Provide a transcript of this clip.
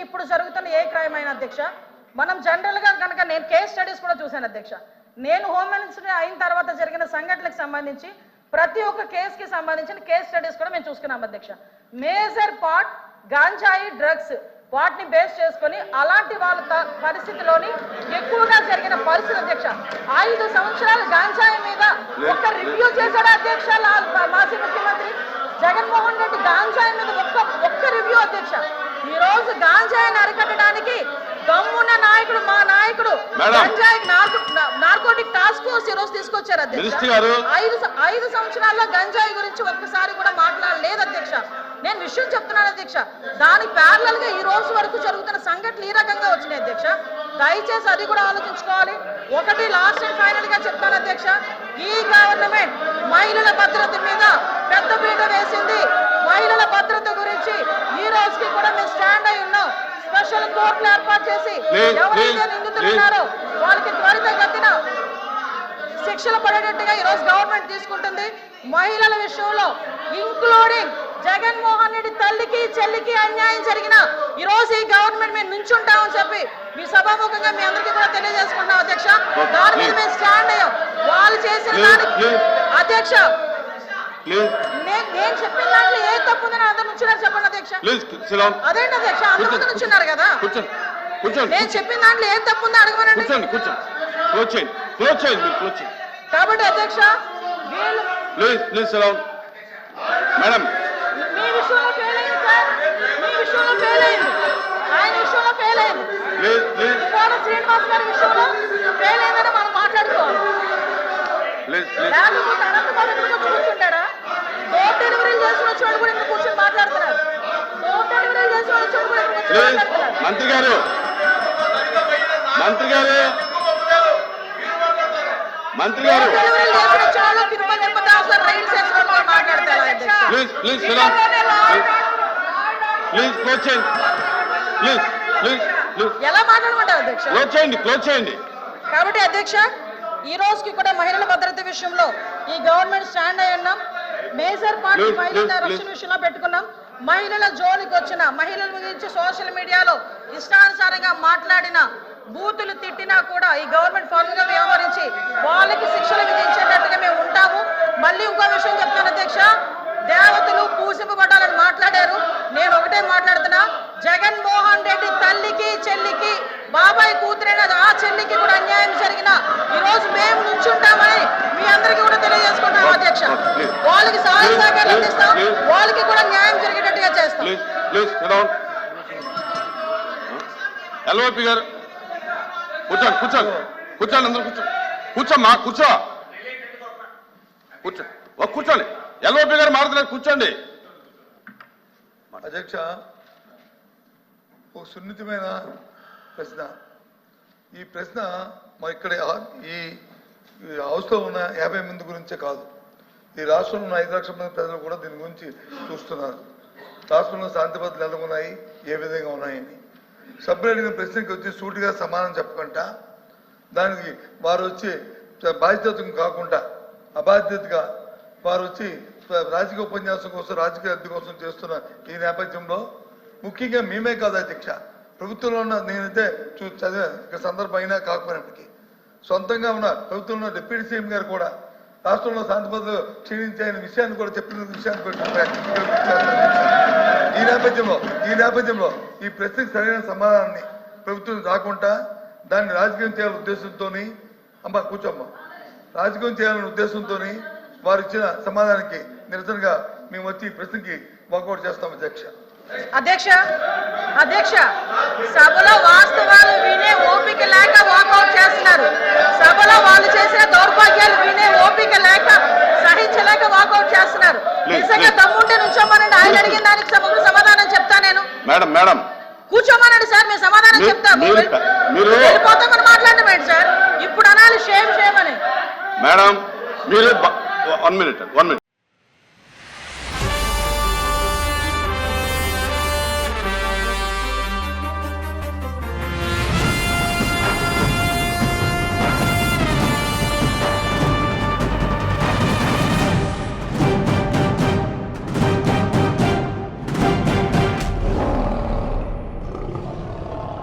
ఇప్పుడు జరుగుతున్న ఏ క్రైమ్ అయినా అధ్యక్ష, మనం జనరల్గా కనుక నేను కేస్ స్టడీస్ కూడా చూశాను అధ్యక్ష. నేను హోమ్ మినిస్టర్ అయిన తర్వాత జరిగిన సంఘటనలకు సంబంధించి ప్రతి ఒక్క కేసుకి సంబంధించిన కేస్ స్టడీస్ కూడా మేము చూసుకున్నాం అధ్యక్ష. మేజర్ పార్ట్ గాంజాయి డ్రగ్స్ వాటిని బేస్ చేసుకొని అలాంటి వాళ్ళ పరిస్థితిలోని ఎక్కువగా జరిగిన పరిస్థితి అధ్యక్ష. 5 సంవత్సరాలు గాంజాయి మీద ఒక్క రివ్యూ చేశాడు అధ్యక్ష మాజీ ముఖ్యమంత్రి జగన్మోహన్ రెడ్డి. గాంజాయి మీద ఒక్క రివ్యూ అధ్యక్ష. ఈ రోజు గాంజాయిని అరికట్టడానికి దమ్మున్న నాయకుడు మా నాయకుడు గంజాయి నార్కోటిక్ టాస్క్ ఫోర్స్ ఈ రోజు తీసుకొచ్చారు అధ్యక్ష. 5 సంవత్సరాల్లో గంజాయి గురించి ఒక్కసారి కూడా మాట్లాడలేదు అధ్యక్ష. నేను విషయం చెప్తున్నాను అధ్యక్ష. దాని ప్యారలల్ గా ఈ రోజు వరకు జరుగుతున్న సంఘటనలు ఈ రకంగా వచ్చినాయి అధ్యక్ష. దయచేసి అది కూడా ఆలోచించుకోవాలి. ఒకటి లాస్ట్ అండ్ ఫైనల్ గా చెప్తాను అధ్యక్ష, ఈ గవర్నమెంట్ మహిళల భద్రత మీద పెద్ద పీట వేసింది. మహిళల భద్రత గురించి ఈ రోజుకి కూడా మేము స్టాండ్ అయి ఉన్నాం. స్పెషల్ కోర్టులు ఏర్పాటు చేసి ఎవరైతే నిందితులు ఉన్నారో వాళ్ళకి త్వరితగతిన శిక్షలు పడేటట్టుగా ఈ రోజు గవర్నమెంట్ తీసుకుంటుంది. మహిళల విషయంలో ఇంక్లూడింగ్ జగన్మోహన్ రెడ్డి తల్లికి చెల్లికి అన్యాయం జరిగిన ఈ రోజు ఈ గవర్నమెంట్ మేము నుంచుంటామని చెప్పి మీ సభాముఖంగా మీ అందరికీ కూడా తెలియజేసుకుంటాం అధ్యక్ష. దాని మీద మేము స్టాండ్ అయ్యాం. వాళ్ళు చేసిన దానికి అధ్యక్ష నేను చెప్పిన దాంట్లో ఏ తప్పు ఉందని అందరు నుంచున్నారు చెప్పండి అధ్యక్ష. అదేంటి అధ్యక్ష, అందరి ముందు నుంచున్నారు కదా. నేను చెప్పిన దాంట్లో ఏ తప్పు ఉందో అడగమనండి. కాబట్టి అధ్యక్ష మేడం మీ విషయంలో ఫెయిల్ అయింది సార్, మీ విషయంలో ఫెయిల్ అయింది, ఆయన విషయంలో ఫెయిల్ అయింది, శ్రీనివాస్ గారి విషయంలో ఫెయిల్ అయిందని మనం మాట్లాడుకోవాలి. లేకపోతే అనంతబాబు కూర్చుంటాడా? డోర్ డెలివరీ చేసిన చోటు కూడా ఇక్కడ కూర్చొని మాట్లాడుతున్నారు. డోర్ డెలివరీ చేసిన చోటు కూడా మంత్రి గారు మంత్రి గారు మంత్రి గారు ఎలా మాట్లాడమంటారు అధ్యక్ష? క్లోజ్ చేయండి. కాబట్టి అధ్యక్ష ఈ రోజుకి కూడా మహిళల భద్రత విషయంలో ఈ గవర్నమెంట్ స్టాండ్ అయి ఉన్నాం. మేజర్ పార్టీ మహిళల రక్షణ విషయంలో పెట్టుకున్నాం. మహిళల జోలికి వచ్చిన మహిళల గురించి సోషల్ మీడియాలో ఇష్టానుసారంగా మాట్లాడిన బూతులు తిట్టినా కూడా ఈ గవర్నమెంట్ ఫర్మ్ గా వ్యవహరించి వాళ్ళకి శిక్షలు విధించేటట్టుగా మేము ఉంటాము. మళ్ళీ ఇంకో విషయం చెప్తాను అధ్యక్ష, దేవతలు పూజింపబడాలని మాట్లాడారు. నేను ఒకటే మాట్లాడుతున్నా, జగన్మోహన్ రెడ్డి తల్లికి చెల్లికి బాబాయ్ కూతురైన ఆ చెల్లికి కూడా అన్యాయం జరిగిన ఈ రోజు మేము నుంచుంటామని మీ అందరికీ కూడా తెలియజేసుకుంటాం అధ్యక్ష. వాళ్ళకి సహాయ సహకారం అందిస్తాం, వాళ్ళకి కూడా న్యాయం జరిగేటట్టుగా చేస్తాం. ఎల్ఓపి గారు కూర్చోండి కూర్చోండి కూర్చోండి అందరూ కూర్చోమ్మా కూర్చోండి. ఎల్ఓపి గారు మారుతున్నారు, కూర్చోండి. అధ్యక్ష, ఒక సున్నితమైన ప్రశ్న. ఈ ప్రశ్న మా ఇక్కడ ఈ హౌస్లో ఉన్న 50 మంది గురించే కాదు, ఈ రాష్ట్రంలో ఉన్న 5 లక్షల మంది ప్రజలు కూడా దీని గురించి చూస్తున్నారు. రాష్ట్రంలో శాంతి భద్రతలు ఎలా ఉన్నాయి, ఏ విధంగా ఉన్నాయని. సభ్యులు అడిగిన ప్రశ్నకి వచ్చి సూటిగా సమాధానం చెప్పకుండా దానికి వారు వచ్చి బాధ్యత కాకుండా అబాధ్యతగా వారు వచ్చి రాజకీయ ఉపన్యాసం కోసం రాజకీయ అద్దె కోసం చేస్తున్న ఈ నేపథ్యంలో ముఖ్యంగా మేమే కాదు అధ్యక్ష, ప్రభుత్వంలో ఉన్న నేనైతే చదివే సందర్భం అయినా కాకపోయినప్పటికీ సొంతంగా ఉన్న ప్రభుత్వంలో డిప్యూటీ సీఎం గారు కూడా రాష్ట్రంలో శాంతి భద్రతలు క్షీణించే విషయాన్ని కూడా చెప్పిన విషయాన్ని ఈ నేపథ్యంలో ఈ ప్రశ్నకు సరైన సమాధానాన్ని ప్రభుత్వం రాకుండా దాన్ని రాజకీయం చేయాలనే ఉద్దేశంతో కూర్చోమ్మా రాజకీయం చేయాలనే ఉద్దేశంతో వారు ఇచ్చిన సమాధానానికి నిరసనగా మేము వచ్చి ఈ ప్రశ్నకి వాకౌట్ చేస్తాం అధ్యక్ష. సభలో వాస్తవాలు వినే ఓపిక లేక వాకౌట్ చేస్తున్నారు. సభలో వాళ్ళు చేసిన దౌర్భాగ్యాలు వినే ఓపిక లేక సహించలేక వాకౌట్ చేస్తున్నారు. నిజంగా దమ్ముంటే నుంచోమనండి, ఆయన అడిగిన దానికి సమాధానం చెప్తా నేను. మేడం కూర్చోమనండి సార్, మేము సమాధానం చెప్తాము. వెళ్ళిపోతామని మాట్లాడటం ఏంటి సార్? ఇప్పుడు అనాలి షేమ్ అని. మేడం మీరు 1 మినిట్